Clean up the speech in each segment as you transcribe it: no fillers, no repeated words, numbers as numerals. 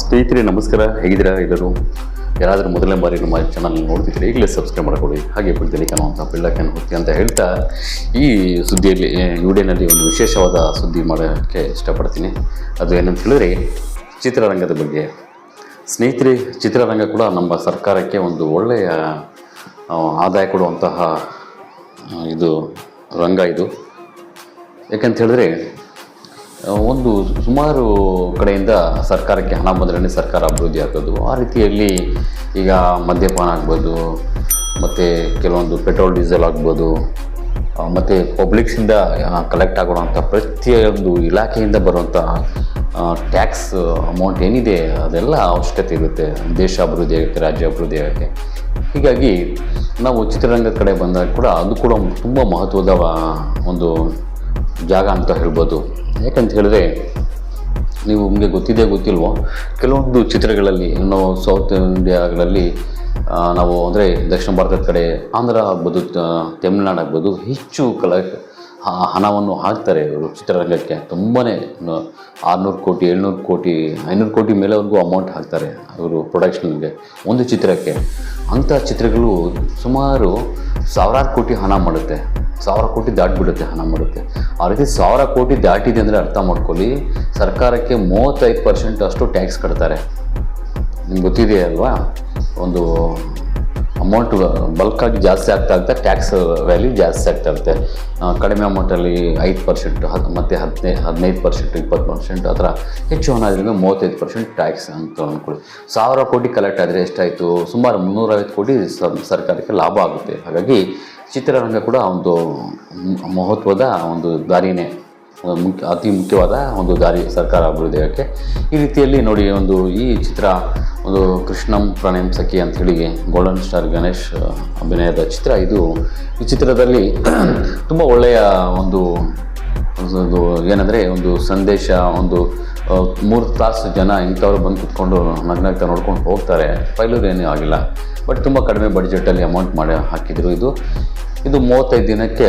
ಸ್ನೇಹಿತರೆ ನಮಸ್ಕಾರ, ಹೇಗಿದ್ದೀರಾ ಎಲ್ಲರೂ? ಯಾರಾದರೂ ಮೊದಲನೇ ಬಾರಿ ನಮ್ಮ ಚಾನಲ್ ನೋಡ್ತಿದ್ರೆ ಈಗಲೇ ಸಬ್ಸ್ಕ್ರೈಬ್ ಮಾಡ್ಕೊಳ್ಳಿ, ಹಾಗೆ ಬೆಳ್ತಲ್ಲಿ ಕಾಣುವಂಥ ಬೆಳ್ಳಕ್ಕನ್ನು ಹೊತ್ತಿ ಅಂತ ಹೇಳ್ತಾ ಈ ಸುದ್ದಿಯಲ್ಲಿ ವಿಡಿಯೋನಲ್ಲಿ ಒಂದು ವಿಶೇಷವಾದ ಸುದ್ದಿ ಮಾಡೋಕ್ಕೆ ಇಷ್ಟಪಡ್ತೀನಿ. ಅದು ಏನಂತ ಹೇಳಿದ್ರೆ ಚಿತ್ರರಂಗದ ಬಗ್ಗೆ. ಸ್ನೇಹಿತರೆ, ಚಿತ್ರರಂಗ ಕೂಡ ನಮ್ಮ ಸರ್ಕಾರಕ್ಕೆ ಒಂದು ಒಳ್ಳೆಯ ಆದಾಯ ಕೊಡುವಂತಹ ಇದು ರಂಗ ಇದು. ಯಾಕಂತ ಹೇಳಿದ್ರೆ ಒಂದು ಸುಮಾರು ಕಡೆಯಿಂದ ಸರ್ಕಾರಕ್ಕೆ ಹಣ ಬಂದ್ರೇ ಸರ್ಕಾರ ಅಭಿವೃದ್ಧಿ ಆಗೋದು. ಆ ರೀತಿಯಲ್ಲಿ ಈಗ ಮದ್ಯಪಾನ ಆಗ್ಬೋದು, ಮತ್ತು ಕೆಲವೊಂದು ಪೆಟ್ರೋಲ್ ಡೀಸೆಲ್ ಆಗ್ಬೋದು, ಮತ್ತು ಪಬ್ಲಿಕ್ಸಿಂದ ಕಲೆಕ್ಟ್ ಆಗೋವಂಥ ಪ್ರತಿಯೊಂದು ಇಲಾಖೆಯಿಂದ ಬರುವಂಥ ಟ್ಯಾಕ್ಸ್ ಅಮೌಂಟ್ ಏನಿದೆ ಅದೆಲ್ಲ ಅವಶ್ಯಕತೆ ಇರುತ್ತೆ ದೇಶ ಅಭಿವೃದ್ಧಿ ಆಗೋಕ್ಕೆ, ರಾಜ್ಯ ಅಭಿವೃದ್ಧಿ ಆಗೋಕ್ಕೆ. ಹೀಗಾಗಿ ನಾವು ಚಿತ್ರರಂಗದ ಕಡೆ ಬಂದಾಗ ಕೂಡ ಅದು ಕೂಡ ತುಂಬ ಮಹತ್ವದ ಒಂದು ಜಾಗ ಅಂತ ಹೇಳ್ಬೋದು. ಯಾಕಂತ ಹೇಳಿದ್ರೆ ನೀವು ನಿಮಗೆ ಗೊತ್ತಿಲ್ವೋ, ಕೆಲವೊಂದು ಚಿತ್ರಗಳಲ್ಲಿ ನಾವು ಸೌತ್ ಇಂಡಿಯಾಗಳಲ್ಲಿ ನಾವು ಅಂದರೆ ದಕ್ಷಿಣ ಭಾರತದ ಕಡೆ ಆಂಧ್ರ ಆಗ್ಬೋದು, ತಮಿಳ್ನಾಡು ಆಗ್ಬೋದು, ಹೆಚ್ಚು ಹಣವನ್ನು ಹಾಕ್ತಾರೆ ಇವರು ಚಿತ್ರರಂಗಕ್ಕೆ. ತುಂಬಾ 600 ಕೋಟಿ 700 ಕೋಟಿ 500 ಕೋಟಿ ಮೇಲೆವರೆಗೂ ಅಮೌಂಟ್ ಹಾಕ್ತಾರೆ ಇವರು ಪ್ರೊಡಕ್ಷನ್ಗೆ ಒಂದು ಚಿತ್ರಕ್ಕೆ. ಅಂಥ ಚಿತ್ರಗಳು ಸುಮಾರು 1000 ಕೋಟಿ ಹಣ ಮಾಡುತ್ತೆ, 1000 ಕೋಟಿ ದಾಟಿಬಿಡುತ್ತೆ ಹಣ ಮಾಡುತ್ತೆ. ಆ ರೀತಿ 1000 ಕೋಟಿ ದಾಟಿದೆ ಅಂದರೆ ಅರ್ಥ ಮಾಡ್ಕೊಳ್ಳಿ, ಸರ್ಕಾರಕ್ಕೆ 35% ಅಷ್ಟು ಟ್ಯಾಕ್ಸ್ ಕಟ್ತಾರೆ. ನಿಮ್ಗೆ ಗೊತ್ತಿದೆ ಅಲ್ವಾ, ಒಂದು ಅಮೌಂಟ್ ಬಲ್ಕಾಗಿ ಜಾಸ್ತಿ ಆಗ್ತಾ ಟ್ಯಾಕ್ಸ್ ವ್ಯಾಲ್ಯೂ ಜಾಸ್ತಿ ಆಗ್ತಾ ಇರುತ್ತೆ. ಕಡಿಮೆ ಅಮೌಂಟಲ್ಲಿ 5% ಮತ್ತು 15% 20% ಆ ಥರ ಹೆಚ್ಚು ಹಣ ಅದರಿಂದ 35% ಟ್ಯಾಕ್ಸ್ ಅಂತ ಅಂದ್ಕೊಳ್ಳಿ. 1000 ಕೋಟಿ ಕಲೆಕ್ಟ್ ಆದರೆ ಎಷ್ಟಾಯಿತು? ಸುಮಾರು 350 ಕೋಟಿ ಸರ್ಕಾರಕ್ಕೆ ಲಾಭ ಆಗುತ್ತೆ. ಹಾಗಾಗಿ ಚಿತ್ರರಂಗ ಕೂಡ ಒಂದು ಮಹತ್ವದ ಒಂದು ದಾರಿನೇ, ಅತಿ ಮುಖ್ಯವಾದ ಒಂದು ದಾರಿ ಸರ್ಕಾರ ಅಭಿವೃದ್ಧಿ ಆಗೋಕ್ಕೆ. ಈ ರೀತಿಯಲ್ಲಿ ನೋಡಿ, ಈ ಚಿತ್ರ ಒಂದು ಕೃಷ್ಣಂ ಪ್ರಣಯಂ ಸಖಿ ಅಂಥೇಳಿ ಗೋಲ್ಡನ್ ಸ್ಟಾರ್ ಗಣೇಶ್ ಅಭಿನಯದ ಚಿತ್ರ ಇದು. ಈ ಚಿತ್ರದಲ್ಲಿ ತುಂಬ ಒಳ್ಳೆಯ ಒಂದು ಏನಂದರೆ ಒಂದು ಸಂದೇಶ, ಒಂದು 3 ತಾಸು ಜನ ಇಂಥವ್ರು ಬಂದು ಕುತ್ಕೊಂಡು ನಗ್ನಗ್ತಾ ನೋಡ್ಕೊಂಡು ಹೋಗ್ತಾರೆ. ಫೈಲೂರು ಏನೂ ಆಗಿಲ್ಲ, ಬಟ್ ತುಂಬ ಕಡಿಮೆ ಬಡ್ಜೆಟಲ್ಲಿ ಅಮೌಂಟ್ ಮಾಡಿ ಹಾಕಿದರು. ಇದು 35 ದಿನಕ್ಕೆ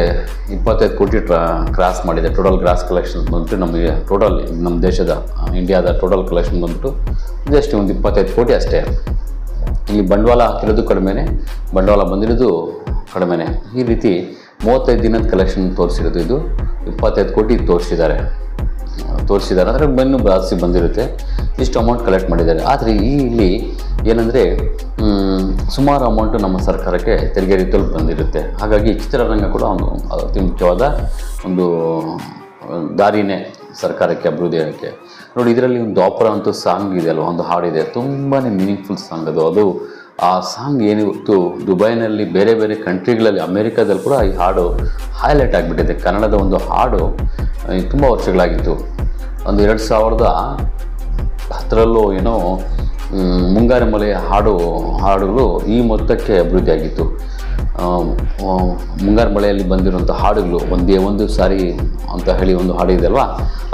25 ಕೋಟಿ ಕ್ರಾಸ್ ಮಾಡಿದೆ. ಟೋಟಲ್ ಗ್ರಾಸ್ ಕಲೆಕ್ಷನ್ ಬಂದ್ಬಿಟ್ಟು ನಮಗೆ ನಮ್ಮ ದೇಶದ ಇಂಡಿಯಾದ ಟೋಟಲ್ ಕಲೆಕ್ಷನ್ ಬಂದ್ಬಿಟ್ಟು ಜಸ್ಟ್ ಒಂದು 25 ಕೋಟಿ ಅಷ್ಟೇ. ಇಲ್ಲಿ ಬಂಡವಾಳ ಹಾಕಿರೋದು ಕಡಿಮೆನೇ, ಬಂಡವಾಳ ಬಂದಿರೋದು ಕಡಿಮೆನೇ. ಈ ರೀತಿ 35 ದಿನದ ಕಲೆಕ್ಷನ್ ತೋರಿಸಿರೋದು. ಇದು 25 ಕೋಟಿ ತೋರಿಸಿದ್ದಾರೆ ಅಂದರೆ ಇನ್ನೂ ಜಾಸ್ತಿ ಬಂದಿರುತ್ತೆ. ಇಷ್ಟು ಅಮೌಂಟ್ ಕಲೆಕ್ಟ್ ಮಾಡಿದ್ದಾರೆ. ಆದರೆ ಇಲ್ಲಿ ಏನಂದರೆ ಸುಮಾರು ಅಮೌಂಟು ನಮ್ಮ ಸರ್ಕಾರಕ್ಕೆ ತೆರಿಗೆ ರೀತಿಯಲ್ಲಿ ಬಂದಿರುತ್ತೆ. ಹಾಗಾಗಿ ಚಿತ್ರರಂಗ ಕೂಡ ಒಂದು ಅತಿ ಮುಖ್ಯವಾದ ಒಂದು ದಾರಿನೇ ಸರ್ಕಾರಕ್ಕೆ ಅಭಿವೃದ್ಧಿ ಆಗೋಕ್ಕೆ. ನೋಡಿ, ಇದರಲ್ಲಿ ಒಂದು ಆಪರಾ ಅಂತೂ ಸಾಂಗ್ ಇದೆ ಅಲ್ವ, ಒಂದು ಹಾಡಿದೆ, ತುಂಬಾ ಮೀನಿಂಗ್ಫುಲ್ ಸಾಂಗ್ ಅದು. ಆ ಸಾಂಗ್ ಏನಿತ್ತು ದುಬೈನಲ್ಲಿ, ಬೇರೆ ಬೇರೆ ಕಂಟ್ರಿಗಳಲ್ಲಿ, ಅಮೇರಿಕಾದಲ್ಲಿ ಕೂಡ ಈ ಹಾಡು ಹೈಲೈಟ್ ಆಗಿಬಿಟ್ಟಿದೆ. ಕನ್ನಡದ ಒಂದು ಹಾಡು ತುಂಬ ವರ್ಷಗಳಾಗಿತ್ತು. ಒಂದು 2010ರಲ್ಲೋ ಏನೋ ಮುಂಗಾರು ಮಳೆಯ ಹಾಡುಗಳು ಈ ಮೊತ್ತಕ್ಕೆ ಅಭಿವೃದ್ಧಿ ಆಗಿತ್ತು. ಮುಂಗಾರು ಮಳೆಯಲ್ಲಿ ಬಂದಿರುವಂಥ ಹಾಡುಗಳು ಒಂದೇ ಒಂದು ಸಾರಿ ಅಂತ ಹೇಳಿ ಒಂದು ಹಾಡು ಇದೆ ಅಲ್ವಾ,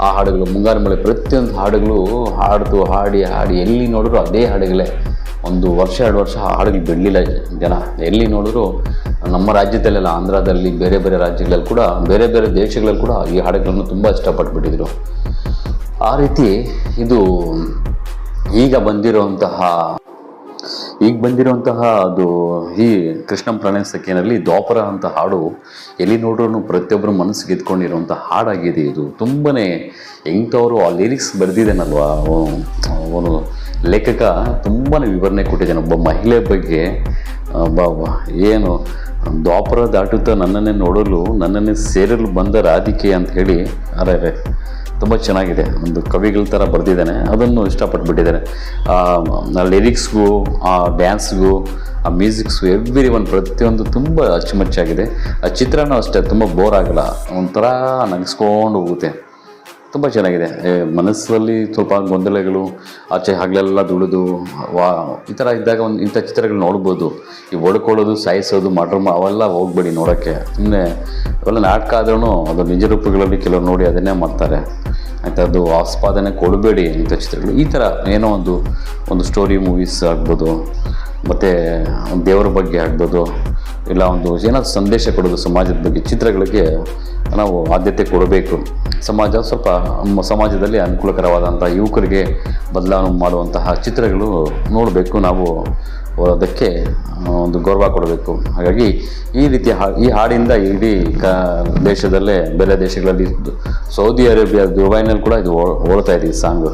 ಆ ಹಾಡುಗಳು ಮುಂಗಾರು ಮಳೆ ಪ್ರತಿಯೊಂದು ಹಾಡುಗಳು ಹಾಡಿ ಎಲ್ಲಿ ನೋಡಿದ್ರು ಅದೇ ಹಾಡುಗಳೇ. 1 ವರ್ಷ 2 ವರ್ಷ ಹಾಡುಗಳು ಬಿಡಲಿಲ್ಲ ಜನ. ಎಲ್ಲಿ ನೋಡಿದ್ರು ನಮ್ಮ ರಾಜ್ಯದಲ್ಲೆಲ್ಲ, ಆಂಧ್ರದಲ್ಲಿ, ಬೇರೆ ಬೇರೆ ರಾಜ್ಯಗಳಲ್ಲಿ ಕೂಡ, ಬೇರೆ ಬೇರೆ ದೇಶಗಳಲ್ಲಿ ಕೂಡ ಈ ಹಾಡುಗಳನ್ನು ತುಂಬ ಇಷ್ಟಪಟ್ಬಿಟ್ಟಿದ್ರು. ಆ ರೀತಿ ಇದು ಈಗ ಬಂದಿರುವಂತಹ ಅದು ಈ ಕೃಷ್ಣಂ ಪ್ರಣಯ ಸಖಿಯಲ್ಲಿ ದ್ವಾಪರ ಅಂತ ಹಾಡು ಎಲ್ಲಿ ನೋಡ್ರೂ ಪ್ರತಿಯೊಬ್ಬರು ಮನಸ್ಸಿಗೆ ಎತ್ಕೊಂಡಿರುವಂಥ ಹಾಡಾಗಿದೆ. ಇದು ತುಂಬಾ ಎಂಥವರು ಆ ಲಿರಿಕ್ಸ್ ಬರೆದಿದ್ದಾನಲ್ವ ಅವನು ಲೇಖಕ, ತುಂಬಾ ವಿವರಣೆ ಕೊಟ್ಟಿದ್ದಾನೆ ಒಬ್ಬ ಮಹಿಳೆ ಬಗ್ಗೆ. ಏನು ದ್ವಾಪರ ದಾಟುತ್ತಾ ನನ್ನನ್ನೇ ನೋಡಲು, ನನ್ನನ್ನೇ ಸೇರಲು ಬಂದ ರಾಧಿಕೆ ಅಂತ ಹೇಳಿ ಅರೆ ತುಂಬ ಚೆನ್ನಾಗಿದೆ. ಒಂದು ಕವಿಗಳ ಥರ ಬರೆದಿದ್ದಾನೆ, ಅದನ್ನು ಇಷ್ಟಪಟ್ಬಿಟ್ಟಿದ್ದಾನೆ. ಆ ಲಿರಿಕ್ಸ್ಗೂ, ಆ ಡ್ಯಾನ್ಸ್ಗೂ, ಆ ಮ್ಯೂಸಿಕ್ಸು, ಪ್ರತಿಯೊಂದು ತುಂಬ ಅಚ್ಚುಮೆಚ್ಚಾಗಿದೆ. ಆ ಚಿತ್ರನೂ ಅಷ್ಟೇ ತುಂಬ ಬೋರ್ ಆಗಲ್ಲ, ಒಂಥರ ನಗಿಸ್ಕೊಂಡು ಹೋಗುತ್ತೆ. ತುಂಬ ಚೆನ್ನಾಗಿದೆ. ಮನಸ್ಸಲ್ಲಿ ಸ್ವಲ್ಪ ಗೊಂದಲಗಳು, ಆಚೆ ಹಗಲೆಲ್ಲ ದುಡಿದು ಈ ಥರ ಇದ್ದಾಗ ಇಂಥ ಚಿತ್ರಗಳು ನೋಡ್ಬೋದು. ಈ ಹೊಡ್ಕೊಳ್ಳೋದು, ಸಾಯಿಸೋದು, ಅವೆಲ್ಲ ಹೋಗ್ಬೇಡಿ ನೋಡೋಕ್ಕೆ. ಸುಮ್ಮನೆ ಅವೆಲ್ಲ ನಾಟಕ ಆದ್ರೂ ಅದು ನಿಜ ರೂಪಗಳಲ್ಲಿ ಕೆಲವರು ನೋಡಿ ಅದನ್ನೇ ಮಾಡ್ತಾರೆ. ಆಯಿತಾ, ಅದು ಆಸ್ಪಾದನೆ ಕೊಡಬೇಡಿ ಇಂಥ ಚಿತ್ರಗಳು. ಈ ಥರ ಏನೋ ಒಂದು ಸ್ಟೋರಿ ಮೂವೀಸ್ ಆಗ್ಬೋದು, ಮತ್ತು ದೇವರ ಬಗ್ಗೆ ಆಗ್ಬೋದು, ಇಲ್ಲ ಏನಾದ್ರು ಸಂದೇಶ ಕೊಡೋದು ಸಮಾಜದ ಬಗ್ಗೆ ಚಿತ್ರಗಳಿಗೆ ನಾವು ಆದ್ಯತೆ ಕೊಡಬೇಕು. ಸ್ವಲ್ಪ ಸಮಾಜದಲ್ಲಿ ಅನುಕೂಲಕರವಾದಂಥ ಯುವಕರಿಗೆ ಬದಲಾವಣೆ ಮಾಡುವಂತಹ ಚಿತ್ರಗಳು ನೋಡಬೇಕು. ನಾವು ಅದಕ್ಕೆ ಒಂದು ಗೌರವ ಕೊಡಬೇಕು. ಹಾಗಾಗಿ ಈ ರೀತಿಯ ಈ ಹಾಡಿಂದ ಇಡೀ ದೇಶದಲ್ಲೇ ಬೇರೆ ದೇಶಗಳಲ್ಲಿ ಸೌದಿ ಅರೇಬಿಯಾ ದುಬೈನಲ್ಲಿ ಕೂಡ ಇದು ಓಡ್ತಾ ಇದೆ ಈ ಸಾಂಗು.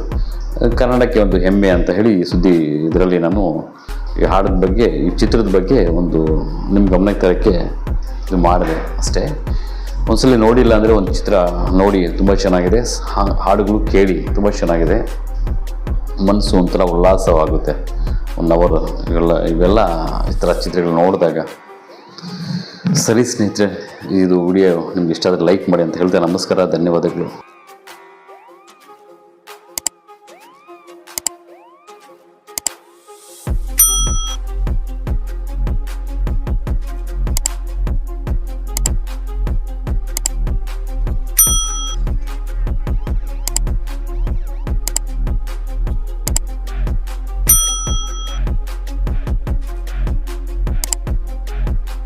ಕನ್ನಡಕ್ಕೆ ಒಂದು ಹೆಮ್ಮೆ ಅಂತ ಹೇಳಿ ಈ ಸುದ್ದಿ ಇದರಲ್ಲಿ ನಾನು ಈ ಹಾಡಿನ ಬಗ್ಗೆ, ಈ ಚಿತ್ರದ ಬಗ್ಗೆ ನಿಮ್ಮ ಗಮನಕ್ಕೆ ತರೋಕ್ಕೆ ಇದು ಮಾಡಿದೆ ಅಷ್ಟೇ. ಒಂದ್ಸಲ ನೋಡಿಲ್ಲ ಅಂದರೆ ಒಂದು ಚಿತ್ರ ನೋಡಿ, ತುಂಬ ಚೆನ್ನಾಗಿದೆ. ಹಾಡುಗಳು ಕೇಳಿ, ತುಂಬ ಚೆನ್ನಾಗಿದೆ. ಮನಸ್ಸು ಒಂಥರ ಉಲ್ಲಾಸವಾಗುತ್ತೆ 1 ಅವರ್ ಇವೆಲ್ಲ ಈ ಥರ ಚಿತ್ರಗಳು ನೋಡಿದಾಗ. ಸರಿ ಸ್ನೇಹಿತರೆ, ಇದು ವಿಡಿಯೋ ನಿಮ್ಗೆ ಇಷ್ಟ ಆದರೆ ಲೈಕ್ ಮಾಡಿ ಅಂತ ಹೇಳ್ತಾ ನಮಸ್ಕಾರ, ಧನ್ಯವಾದಗಳು.